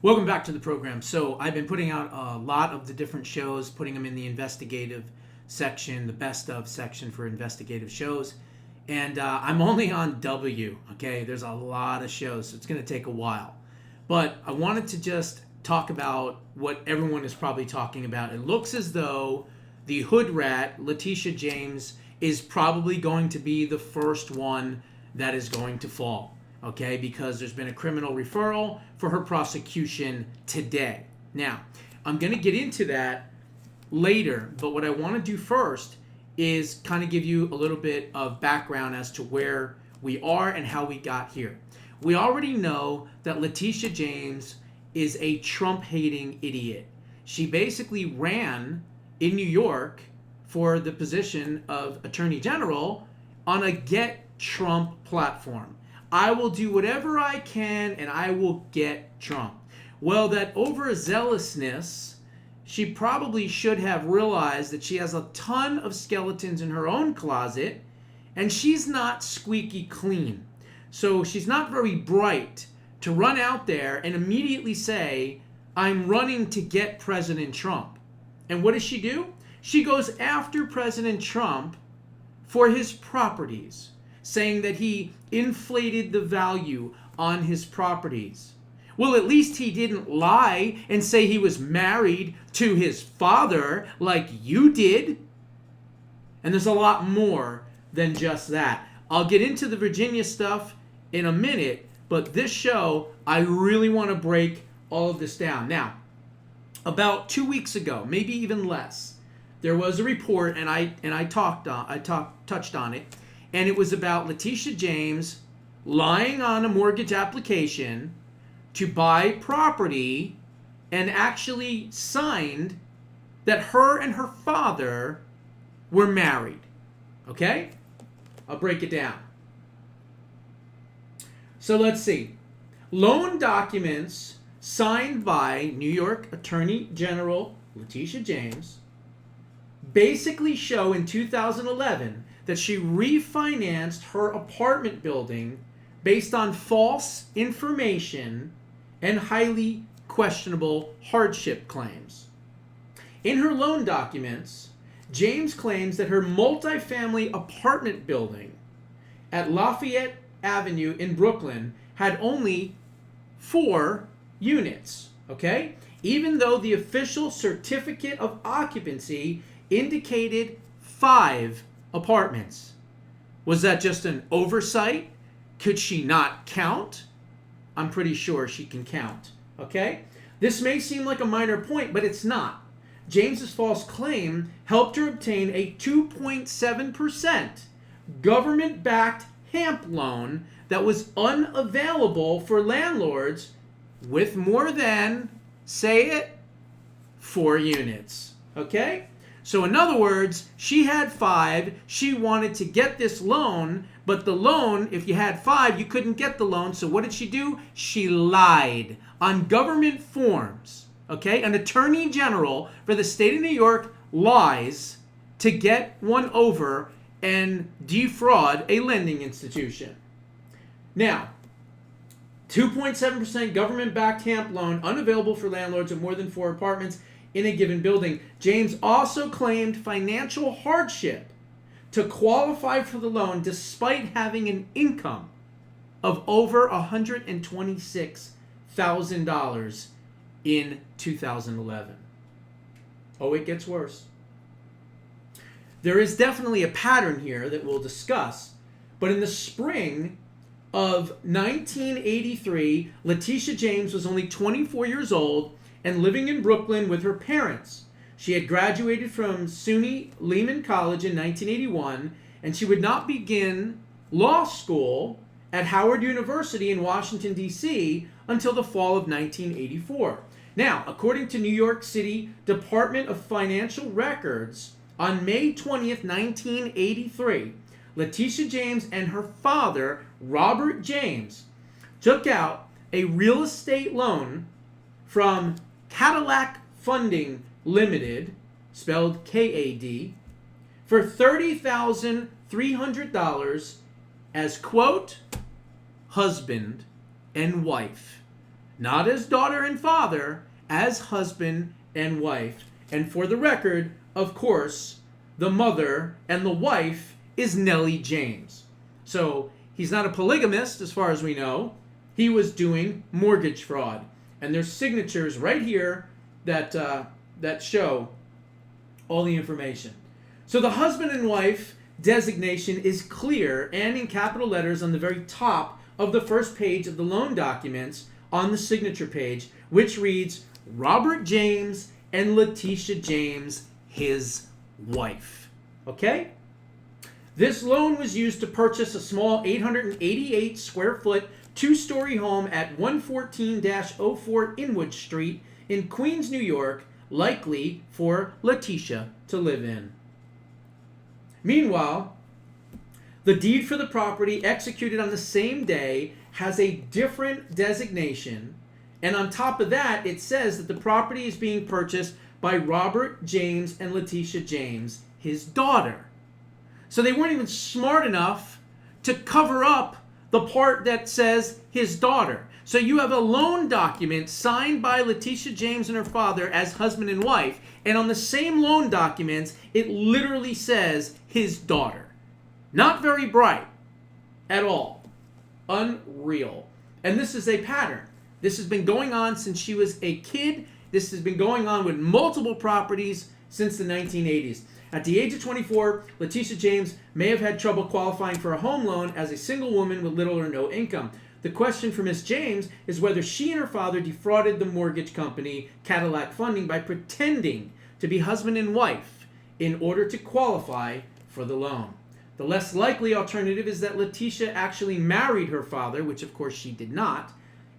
Welcome back to the program. So I've been putting out a lot of the different shows, putting them in the investigative section, the best of section for investigative shows. And I'm only on W, okay? There's a lot of shows, so it's going to take a while. But I wanted to just talk about what everyone is probably talking about. It looks as though the hood rat, Letitia James, is probably going to be the first one that is going to fall. Okay, because there's been a criminal referral for her prosecution today. Now, I'm going to get into that later, but what I want to do first is kind of give you a little bit of background as to where we are and how we got here. We already know that Letitia James is a Trump-hating idiot. She basically ran in New York for the position of Attorney General on a Get Trump platform. I will do whatever I can and I will get Trump. Well, that overzealousness, she probably should have realized that she has a ton of skeletons in her own closet and she's not squeaky clean. So she's not very bright to run out there and immediately say, I'm running to get President Trump. And what does she do? She goes after President Trump for his properties, saying that he inflated the value on his properties. Well, at least he didn't lie and say he was married to his father like you did. And there's a lot more than just that. I'll get into the Virginia stuff in a minute, but this show, I really want to break all of this down. Now, about 2 weeks ago, maybe even less, there was a report, and I touched on it. And it was about Letitia James lying on a mortgage application to buy property and actually signed that her and her father were married. Okay? I'll break it down. So let's see. Loan documents signed by New York Attorney General Letitia James basically show in 2011 that she refinanced her apartment building based on false information and highly questionable hardship claims. In her loan documents, James claims that her multifamily apartment building at Lafayette Avenue in Brooklyn had only 4 units, okay? Even though the official certificate of occupancy indicated 5 apartments. Was that just an oversight? Could she not count? I'm pretty sure she can count. Okay? This may seem like a minor point, but it's not. James's false claim helped her obtain a 2.7% government-backed HAMP loan that was unavailable for landlords with more than, say it, 4 units. Okay? So in other words, she had 5, she wanted to get this loan, but the loan, if you had 5, you couldn't get the loan. So what did she do? She lied on government forms. Okay? An attorney general for the state of New York lies to get one over and defraud a lending institution. Now, 2.7% government-backed HAMP loan unavailable for landlords with more than 4 apartments in a given building. James also claimed financial hardship to qualify for the loan despite having an income of over $126,000 in 2011. Oh, it gets worse. There is definitely a pattern here that we'll discuss, but in the spring of 1983, Letitia James was only 24 years old and living in Brooklyn with her parents. She had graduated from SUNY Lehman College in 1981, and she would not begin law school at Howard University in Washington, D.C. until the fall of 1984. Now, according to New York City Department of Financial Records, on May 20th, 1983, Letitia James and her father, Robert James, took out a real estate loan from Cadillac Funding Limited, spelled K-A-D, for $30,300 as, quote, husband and wife. not as daughter and father, as husband and wife. And for the record, of course, the mother and the wife is Nellie James. So he's not a polygamist as far as we know. He was doing mortgage fraud. And there's signatures right here that show all the information. So the husband and wife designation is clear and in capital letters on the very top of the first page of the loan documents on the signature page, which reads Robert James and Letitia James, his wife. Okay? This loan was used to purchase a small 888 square foot two-story home at 114-04 Inwood Street in Queens, New York, likely for Letitia to live in. Meanwhile, the deed for the property executed on the same day has a different designation, and on top of that, it says that the property is being purchased by Robert James and Letitia James, his daughter. So they weren't even smart enough to cover up the part that says his daughter. So you have a loan document signed by Letitia James and her father as husband and wife, and on the same loan documents, it literally says his daughter. Not very bright at all. Unreal. And this is a pattern. This has been going on since she was a kid. This has been going on with multiple properties since the 1980s. At the age of 24, Letitia James may have had trouble qualifying for a home loan as a single woman with little or no income. The question for Miss James is whether she and her father defrauded the mortgage company, Cadillac Funding, by pretending to be husband and wife in order to qualify for the loan. The less likely alternative is that Letitia actually married her father, which of course she did not.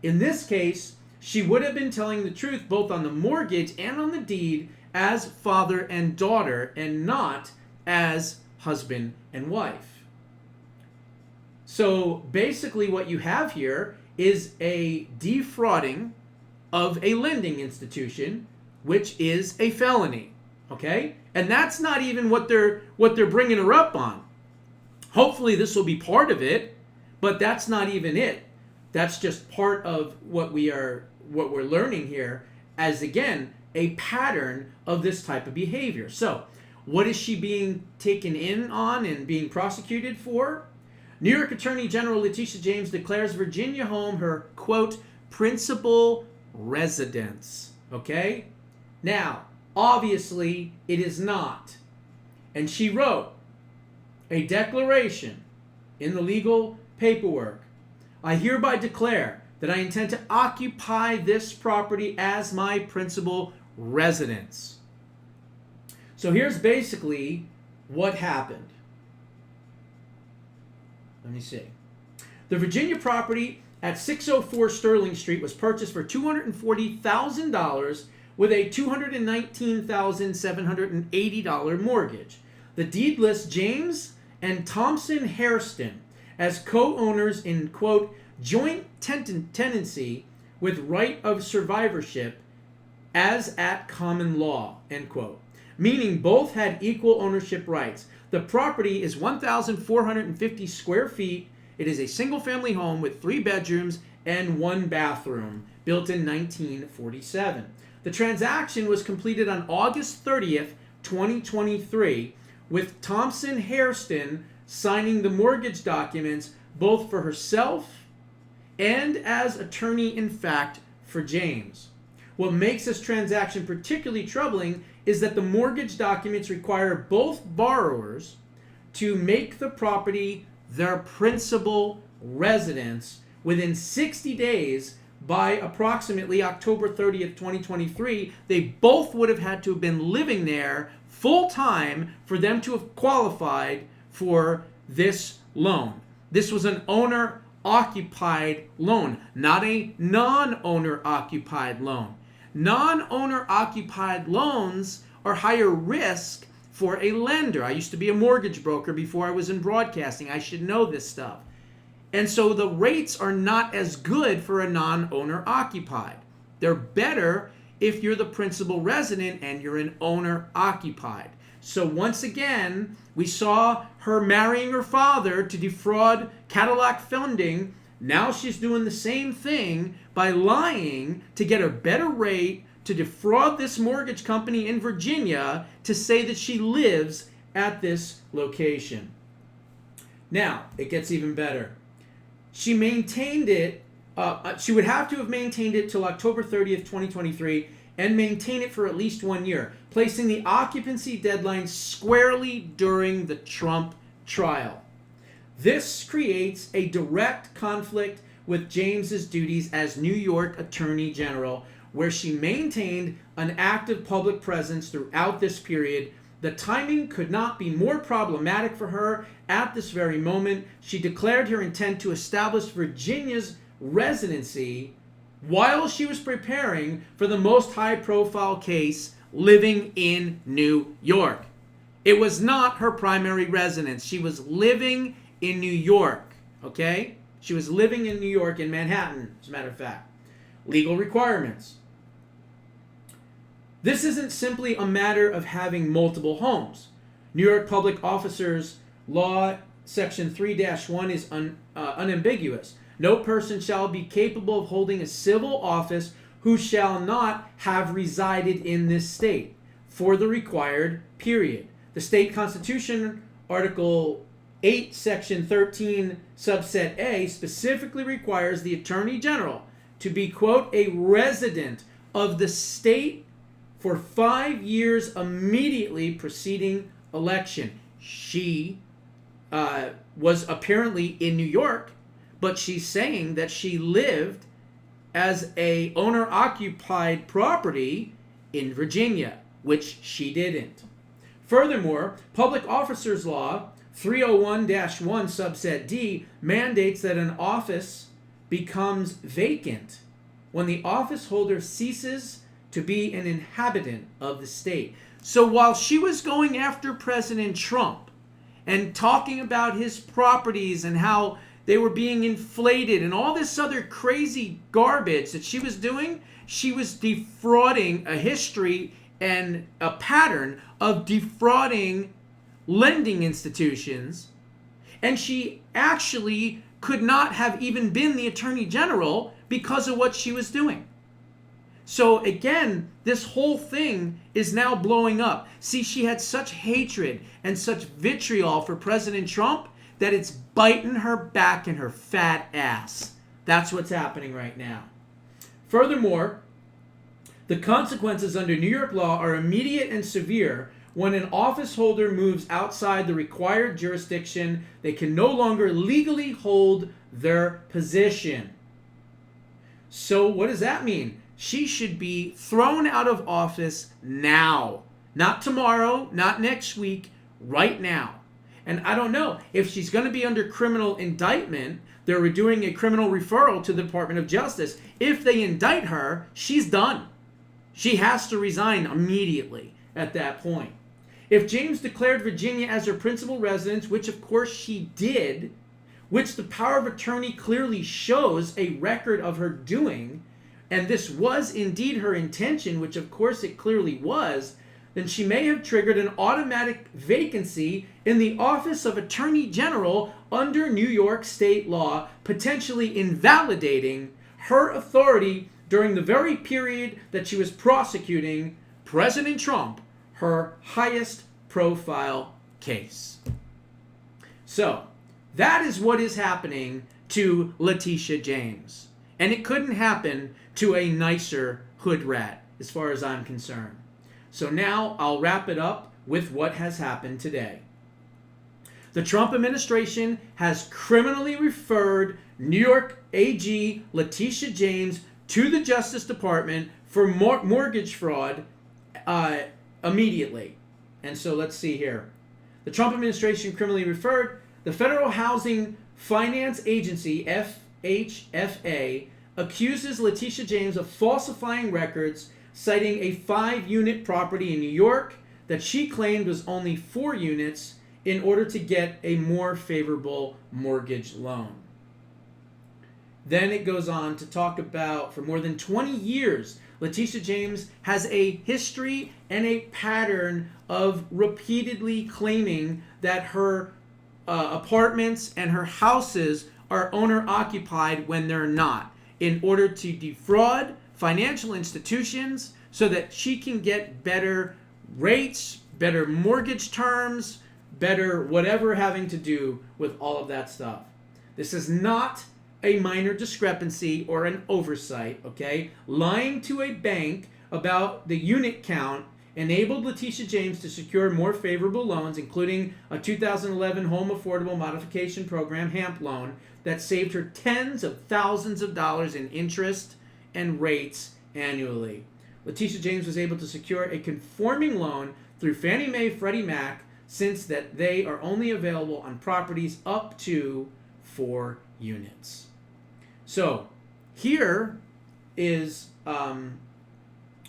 In this case, she would have been telling the truth both on the mortgage and on the deed as father and daughter, and not as husband and wife. So basically what you have here is a defrauding of a lending institution, which is a felony, okay? And that's not even what they're bringing her up on. Hopefully this will be part of it, but that's not even it. That's just part of what we're learning here as, again, a pattern of this type of behavior. So, what is she being taken in on and being prosecuted for? New York Attorney General Letitia James declares Virginia home her, quote, principal residence. Okay? Now, obviously, it is not. And she wrote a declaration in the legal paperwork. I hereby declare that I intend to occupy this property as my principal residence. So here's basically what happened. Let me see. The Virginia property at 604 Sterling Street was purchased for $240,000 with a $219,780 mortgage. The deed lists James and Thompson Hairston as co-owners in, quote, joint tenancy with right of survivorship as at common law, end quote. Meaning both had equal ownership rights. The property is 1,450 square feet. It is a single-family home with 3 bedrooms and 1 bathroom, built in 1947. The transaction was completed on August 30th, 2023, with Thompson Hairston signing the mortgage documents both for herself and as attorney-in-fact for James. What makes this transaction particularly troubling is that the mortgage documents require both borrowers to make the property their principal residence within 60 days. By approximately October 30th, 2023, they both would have had to have been living there full-time for them to have qualified for this loan. This was an owner-occupied loan, not a non-owner-occupied loan. Non-owner-occupied loans are higher risk for a lender. I used to be a mortgage broker before I was in broadcasting. I should know this stuff. And so the rates are not as good for a non-owner-occupied. They're better if you're the principal resident and you're an owner-occupied. So once again, we saw her marrying her father to defraud Cadillac Funding, Now she's doing the same thing by lying to get a better rate, to defraud this mortgage company in Virginia, to say that she lives at this location. Now, it gets even better. She maintained it, she would have to have maintained it till October 30th, 2023, and maintain it for at least 1 year, placing the occupancy deadline squarely during the Trump trial. This creates a direct conflict with James's duties as New York Attorney General, where she maintained an active public presence throughout this period. The timing could not be more problematic for her. At this very moment, she declared her intent to establish Virginia's residency while she was preparing for the most high-profile case, living in New York. It was not her primary residence. She was living in New York, okay? She was living in New York, in Manhattan, as a matter of fact. Legal requirements. This isn't simply a matter of having multiple homes. New York Public Officers Law, Section 3-1 is unambiguous. No person shall be capable of holding a civil office who shall not have resided in this state for the required period. The state constitution, Article 8, Section 13, subset A, specifically requires the Attorney General to be, quote, a resident of the state for 5 years immediately preceding election. She was apparently in New York, but she's saying that she lived as a owner-occupied property in Virginia, which she didn't. Furthermore, Public Officers Law 301-1 subset D mandates that an office becomes vacant when the office holder ceases to be an inhabitant of the state. So while she was going after President Trump and talking about his properties and how they were being inflated and all this other crazy garbage that she was doing, she was defrauding a history and a pattern of defrauding lending institutions, and she actually could not have even been the Attorney General because of what she was doing. So again, this whole thing is now blowing up. See, she had such hatred and such vitriol for President Trump that it's biting her back in her fat ass. That's what's happening right now. Furthermore, the consequences under New York law are immediate and severe. When an office holder moves outside the required jurisdiction, they can no longer legally hold their position. So what does that mean? She should be thrown out of office now. Not tomorrow, not next week, right now. And I don't know, if she's going to be under criminal indictment, they're doing a criminal referral to the Department of Justice. If they indict her, she's done. She has to resign immediately at that point. If James declared Virginia as her principal residence, which of course she did, which the power of attorney clearly shows a record of her doing, and this was indeed her intention, which of course it clearly was, then she may have triggered an automatic vacancy in the office of Attorney General under New York state law, potentially invalidating her authority during the very period that she was prosecuting President Trump, her highest profile case. So, that is what is happening to Letitia James. And it couldn't happen to a nicer hood rat, as far as I'm concerned. So now I'll wrap it up with what has happened today. The Trump administration has criminally referred New York AG Letitia James to the Justice Department for mortgage fraud immediately. And so let's see here. The Trump administration criminally referred the Federal Housing Finance Agency, FHFA, accuses Letitia James of falsifying records, citing a 5-unit property in New York that she claimed was only 4 units in order to get a more favorable mortgage loan. Then it goes on to talk about, for more than 20 years, Letitia James has a history and a pattern of repeatedly claiming that her apartments and her houses are owner occupied when they're not, in order to defraud financial institutions so that she can get better rates, better mortgage terms, better whatever having to do with all of that stuff. This is not a minor discrepancy or an oversight, okay? Lying to a bank about the unit count enabled Letitia James to secure more favorable loans, including a 2011 Home Affordable Modification Program HAMP loan that saved her tens of thousands of dollars in interest and rates annually. Letitia James was able to secure a conforming loan through Fannie Mae, Freddie Mac, since that they are only available on properties up to 4 units. So here is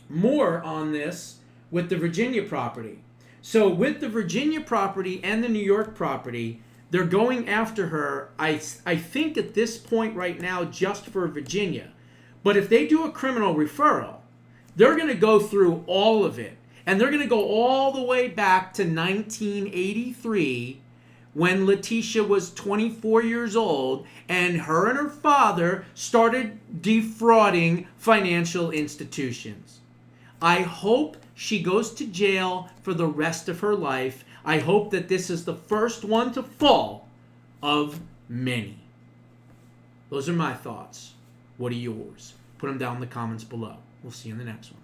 more on this with the Virginia property. So with the Virginia property and the New York property, they're going after her, I think at this point right now, just for Virginia. But if they do a criminal referral, they're going to go through all of it. And they're going to go all the way back to 1983, when Letitia was 24 years old and her and her father started defrauding financial institutions. I hope she goes to jail for the rest of her life. I hope that this is the first one to fall of many. Those are my thoughts. What are yours? Put them down in the comments below. We'll see you in the next one.